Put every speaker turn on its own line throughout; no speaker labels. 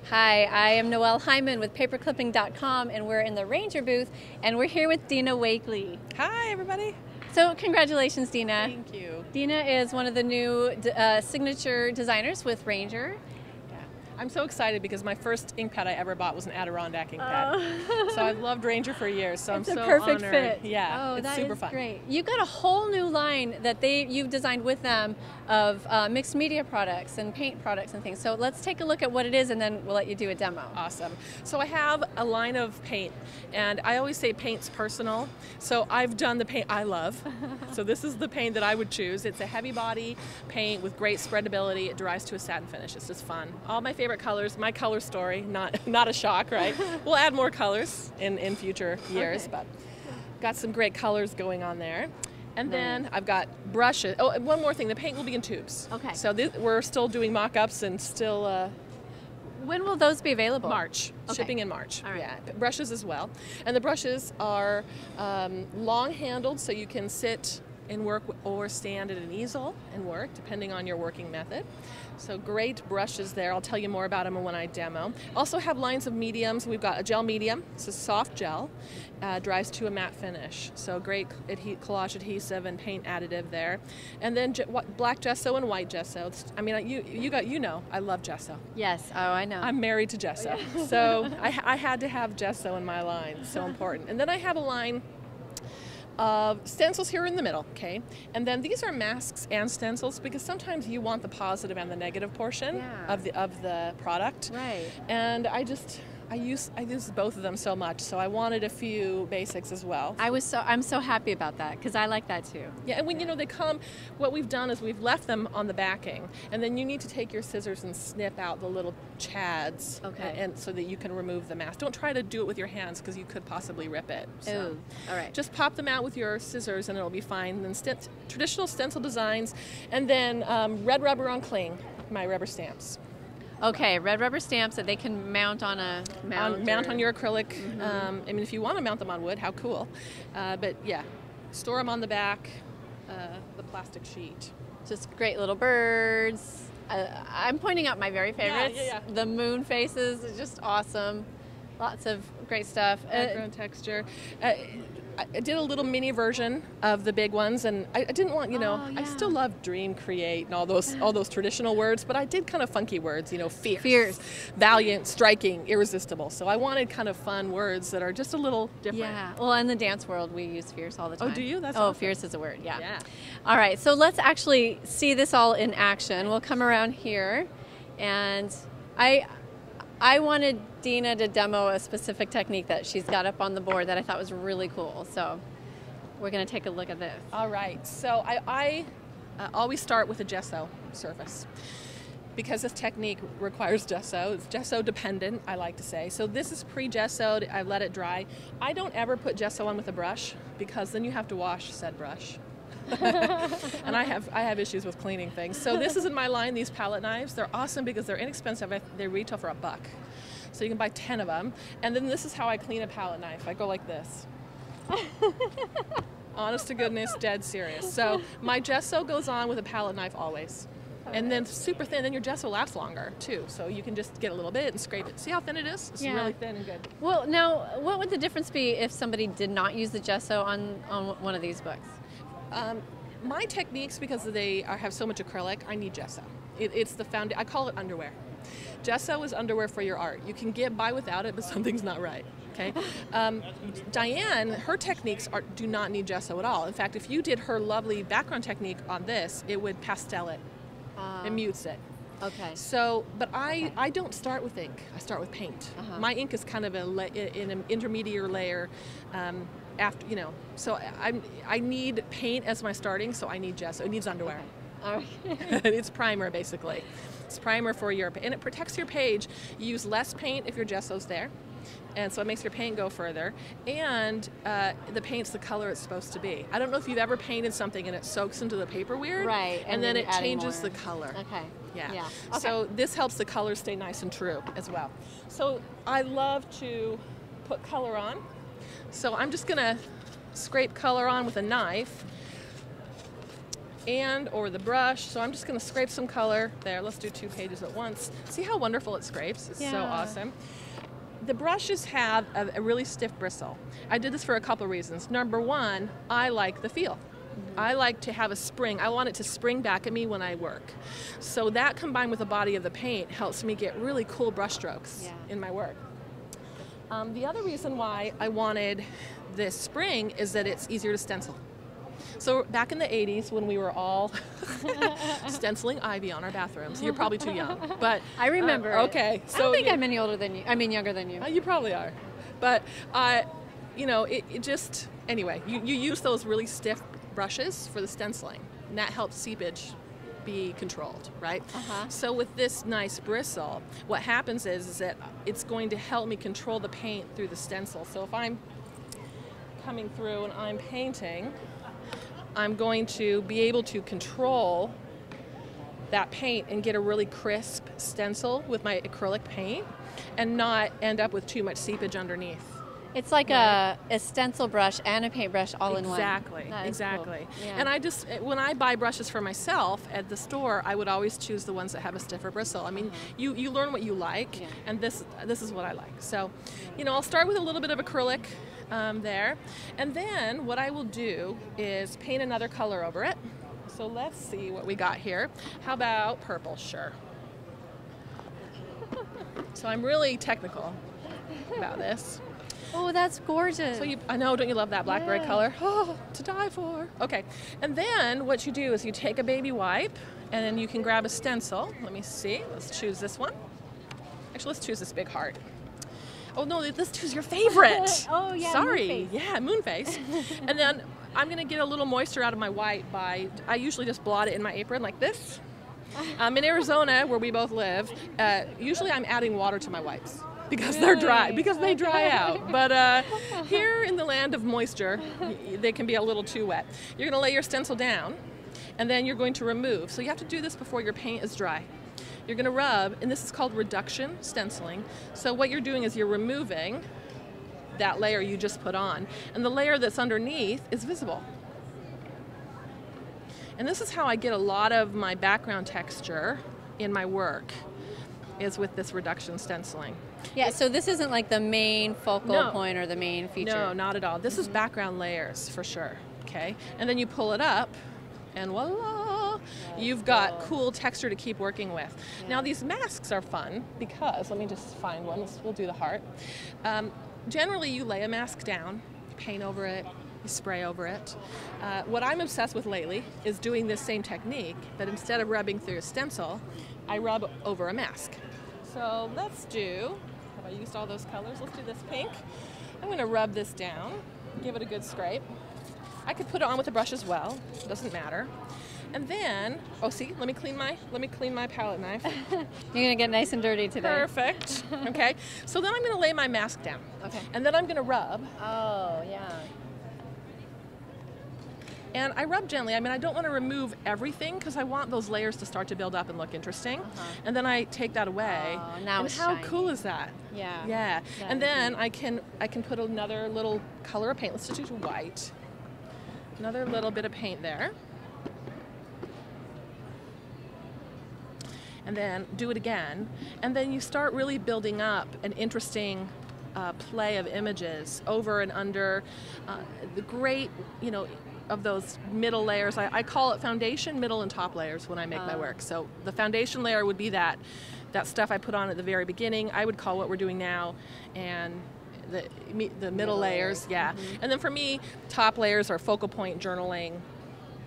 Hi, I am Noelle Hyman with paperclipping.com, and we're in the Ranger booth, and we're here with Dina Wakley.
Hi, everybody.
So congratulations, Dina.
Thank you.
Dina is one of the new signature designers with Ranger.
I'm so excited because my first ink pad I ever bought was an Adirondack ink pad. So I've loved Ranger for years, so
It's
I'm so
a perfect
honored.
fit.
Yeah,
oh,
it's
that
super
is
fun.
Great. You've got a whole new line that you've designed with them of mixed media products and paint products and things. So let's take a look at what it is, and then we'll let you do a demo.
Awesome. So I have a line of paint, and I always say paint's personal. So I've done the paint I love. So this is the paint that I would choose. It's a heavy body paint with great spreadability. It dries to a satin finish. It's just fun. All my favorite colors. My color story, not a shock, right? We'll add more colors in future years,
Okay.
but got some great colors going on there. And then I've got brushes. Oh, and one more thing, the paint will be in tubes.
Okay.
So we're still doing mock-ups and still
When will those be available?
March,
Okay.
shipping in March.
All right.
Yeah, brushes as well. And the brushes are long-handled, so you can sit and work or stand at an easel and work, depending on your working method. So great brushes there. I'll tell you more about them when I demo. Also have lines of mediums. We've got a gel medium. It's a soft gel. Dries to a matte finish. So great collage adhesive and paint additive there. And then black gesso and white gesso. I mean, you know, I love gesso.
Yes. Oh, I know.
I'm married to gesso. So I had to have gesso in my line. It's so important. And then I have a line of stencils here in the middle, okay? And then these are masks and stencils because sometimes you want the positive and the negative portion of the product.
Right.
And I use both of them so much, so I wanted a few basics as well.
I'm so happy about that because I like that too.
Yeah, and when you know they come, what we've done is we've left them on the backing, and then you need to take your scissors and snip out the little chads,
Okay.
and so that you can remove the mask. Don't try to do it with your hands because you could possibly rip it. So
Ooh, all right.
just pop them out with your scissors and it'll be fine. And then traditional stencil designs, and then red rubber on cling, my rubber stamps.
Okay, red rubber stamps that they can mount on a
Mount on your acrylic. I mean, if you want to mount them on wood, how cool. But yeah, store them on the back, the plastic sheet.
Just great little birds. I'm pointing out my very favorites.
Yeah.
The moon faces is just awesome. Lots of great stuff.
Background texture. I did a little mini version of the big ones, and I didn't want, I still love dream, create, and all those traditional words, but I did kind of funky words, fierce, valiant, striking, irresistible. So I wanted kind of fun words that are just a little different.
Yeah. Well, in the dance world, we use fierce all the time.
Oh, do you? That's
awesome.
awesome.
Fierce is a word. Yeah.
Yeah.
All right. So let's actually see this all in action. We'll come around here, and I wanted Dina to demo a specific technique that she's got up on the board that I thought was really cool. So we're going to take a look at this.
All right. So I always start with a gesso surface because this technique requires gesso. It's gesso dependent, I like to say. So this is pre-gessoed. I let it dry. I don't ever put gesso on with a brush because then you have to wash said brush. And I have issues with cleaning things. So this is in my line, these palette knives. They're awesome because they're inexpensive. They retail for $1. So you can buy 10 of them. And then this is how I clean a palette knife. I go like this. Honest to goodness, dead serious. So my gesso goes on with a palette knife always. And then super thin, then your gesso lasts longer too. So you can just get a little bit and scrape it. See how thin it is? It's really thin and good.
Well, now, what would the difference be if somebody did not use the gesso on one of these books?
My techniques, because they have so much acrylic, I need gesso. It's the I call it underwear. Gesso is underwear for your art. You can get by without it, but something's not right. Okay. Diane, her techniques do not need gesso at all. In fact, if you did her lovely background technique on this, it would pastel it. It mutes it.
Okay.
So, but I don't start with ink. I start with paint. My ink is kind of in an intermediate layer. After so I need paint as my starting, so I need gesso. It needs underwear.
Okay.
It's primer basically. It's primer for your, and it protects your page. You use less paint if your gesso's there, and so it makes your paint go further. And the paint's the color it's supposed to be. I don't know if you've ever painted something and it soaks into the paper weird,
right?
And then it changes the color.
Okay.
Yeah.
Okay.
So this helps the color stay nice and true as well. So I love to put color on. So I'm just gonna scrape color on with a knife. and over the brush. So I'm just going to scrape some color there. Let's do 2 pages at once. See how wonderful it scrapes? It's so awesome. The brushes have a really stiff bristle. I did this for a couple of reasons. Number one, I like the feel. I like to have a spring. I want it to spring back at me when I work. So that combined with the body of the paint helps me get really cool brush strokes in my work. The other reason why I wanted this spring is that it's easier to stencil. So back in the 80s when we were all stenciling ivy on our bathrooms, you're probably too young, but
I remember.
Okay,
so I don't think I'm any older than you. I mean, younger than you.
You probably are, but you know, it just anyway. You use those really stiff brushes for the stenciling, and that helps seepage be controlled, right? So with this nice bristle, what happens is that it's going to help me control the paint through the stencil. So if I'm coming through and I'm painting, I'm going to be able to control that paint and get a really crisp stencil with my acrylic paint and not end up with too much seepage underneath.
It's like a stencil brush and a paintbrush all in one.
Exactly.
Cool. Yeah.
And I just, when I buy brushes for myself at the store, I would always choose the ones that have a stiffer bristle. I mean, you learn what you like, and this is what I like. So, you know, I'll start with a little bit of acrylic there, and then what I will do is paint another color over it. So let's see what we got here. How about purple? Sure. So I'm really technical about this.
Oh, that's gorgeous.
So I know, don't you love that blackberry color? Oh, to die for. Okay, and then what you do is you take a baby wipe, and then you can grab a stencil. Let me see, let's choose this one. Actually, let's choose this big heart. Oh no, let's choose your favorite.
Oh yeah,
sorry.
Moon face.
Yeah, moon face. And then I'm gonna get a little moisture out of my white by, I usually just blot it in my apron like this. In Arizona, where we both live, usually I'm adding water to my wipes. Because they're dry, because they dry out. But here in the land of moisture, they can be a little too wet. You're going to lay your stencil down, and then you're going to remove. So you have to do this before your paint is dry. You're going to rub, and this is called reduction stenciling. So what you're doing is you're removing that layer you just put on, and the layer that's underneath is visible. And this is how I get a lot of my background texture in my work, is with this reduction stenciling.
Yeah, so this isn't like the main focal point or the main feature.
No, not at all. This is background layers for sure, okay? And then you pull it up, and voila, you've got cool texture to keep working with. Now these masks are fun because, let me just find one, we'll do the heart. Generally you lay a mask down, you paint over it, you spray over it. What I'm obsessed with lately is doing this same technique, but instead of rubbing through a stencil, I rub over a mask. So let's do, have I used all those colors? Let's do this pink. I'm going to rub this down, give it a good scrape. I could put it on with a brush as well, it doesn't matter. And then, oh see, let me clean my palette knife.
You're going to get nice and dirty today.
Perfect. Okay, so then I'm going to lay my mask down.
Okay.
And then I'm going to rub.
Oh, yeah.
And I rub gently. I mean, I don't want to remove everything because I want those layers to start to build up and look interesting. And then I take that away.
Oh, now
and
it's
how
shiny.
cool is that?
Yeah.
Yeah. And then I can put another little color of paint. Let's just do white. Another little bit of paint there. And then do it again. And then you start really building up an interesting play of images over and under the great, you know, of those middle layers. I call it foundation, middle, and top layers when I make my work. So the foundation layer would be that stuff I put on at the very beginning. I would call what we're doing now, and the middle layers, yeah. And then for me, top layers are focal point journaling,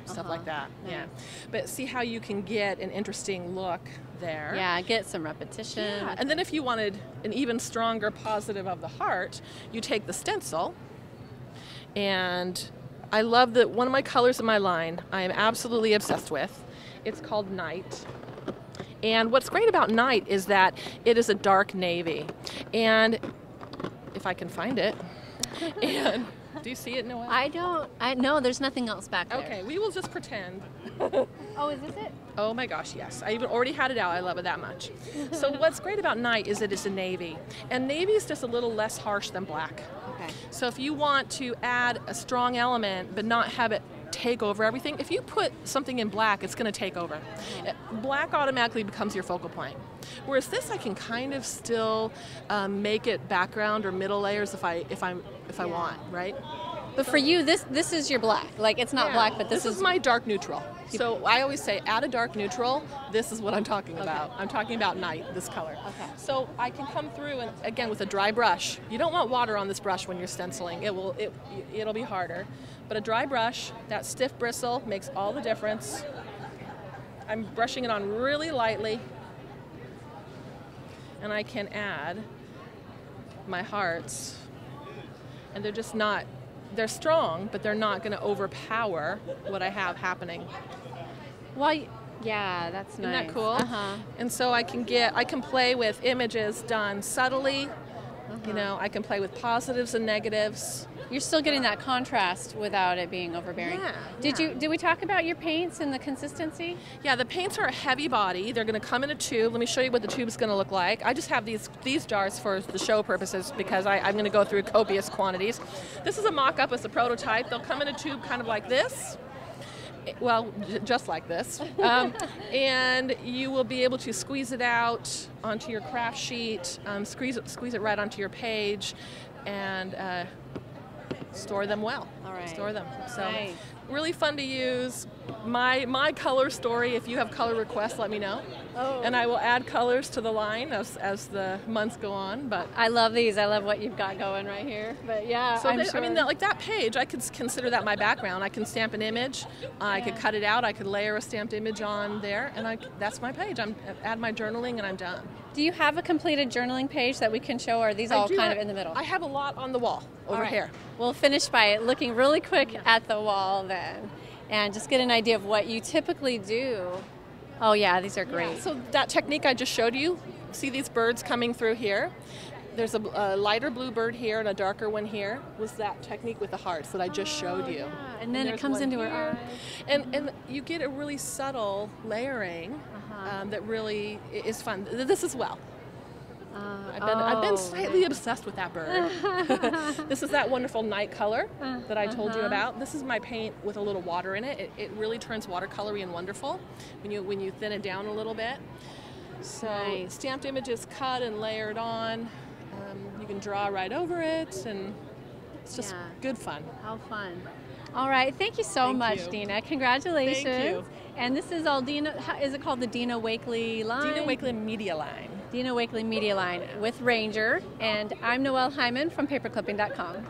stuff like that. Yeah. But see how you can get an interesting look there.
Yeah, get some repetition.
Yeah. And then if you wanted an even stronger positive of the heart, you take the stencil, and I love that one of my colors in my line I am absolutely obsessed with. It's called Night. And what's great about Night is that it is a dark navy. And if I can find it. And do you see it, Noelle?
I know there's nothing else back there.
Okay, we will just pretend.
Oh, is this it?
Oh my gosh, yes. I even already had it out. I love it that much. So what's great about Night is that it's a navy. And navy is just a little less harsh than black.
Okay.
So if you want to add a strong element but not have it take over everything. If you put something in black, it's going to take over. Black automatically becomes your focal point. Whereas this, I can kind of still make it background or middle layers if I want, right?
But for you, this is your black. Like, it's not black, but this
is my dark neutral. So I always say, add a dark neutral. This is what I'm talking about. I'm talking about night, this color.
Okay.
So I can come through and again with a dry brush. You don't want water on this brush when you're stenciling. It'll be harder. But a dry brush, that stiff bristle makes all the difference. I'm brushing it on really lightly, and I can add my hearts, and they're just not. They're strong, but they're not going to overpower what I have happening.
Well, yeah, that's nice.
Isn't that cool? And so I can play with images done subtly. You know, I can play with positives and negatives.
You're still getting that contrast without it being overbearing.
Yeah.
Did we talk about your paints and the consistency?
Yeah, the paints are a heavy body. They're going to come in a tube. Let me show you what the tube is going to look like. I just have these jars for the show purposes because I'm going to go through copious quantities. This is a mock-up. It's a prototype. They'll come in a tube kind of like this. Well, just like this. And you will be able to squeeze it out onto your craft sheet, squeeze it right onto your page, and store them well.
All right.
Store them. So
nice.
Really fun to use. My color story, if you have color requests, let me know.
Oh.
And I will add colors to the line as the months go on. But
I love these. I love what you've got going right here. But yeah,
so
I'm sure.
I mean, like that page, I could consider that my background. I can stamp an image. I could cut it out. I could layer a stamped image on there, and that's my page. Add my journaling, and I'm done.
Do you have a completed journaling page that we can show, or are these all kind of in the middle?
I have a lot on the wall over here.
We'll finish by looking really quick at the wall then, and just get an idea of what you typically do. Oh yeah, these are great.
Yeah, so that technique I just showed you, see these birds coming through here? There's a lighter blue bird here and a darker one here. Was that technique with the hearts that I just showed you.
Yeah. And then it comes into her eye.
And you get a really subtle layering that really is fun. This as well. I've been slightly obsessed with that bird. This is that wonderful night color that I told you about. This is my paint with a little water in it. It really turns watercolory and wonderful when you thin it down a little bit. So stamped images cut and layered on. You can draw right over it, and it's just good fun.
How fun. All right, thank you so much, Dina. Congratulations.
Thank you.
And this is all Dina, is it called the Dina Wakley line?
Dina Wakley Media line.
Dina Wakley Media line with Ranger. And I'm Noelle Hyman from paperclipping.com.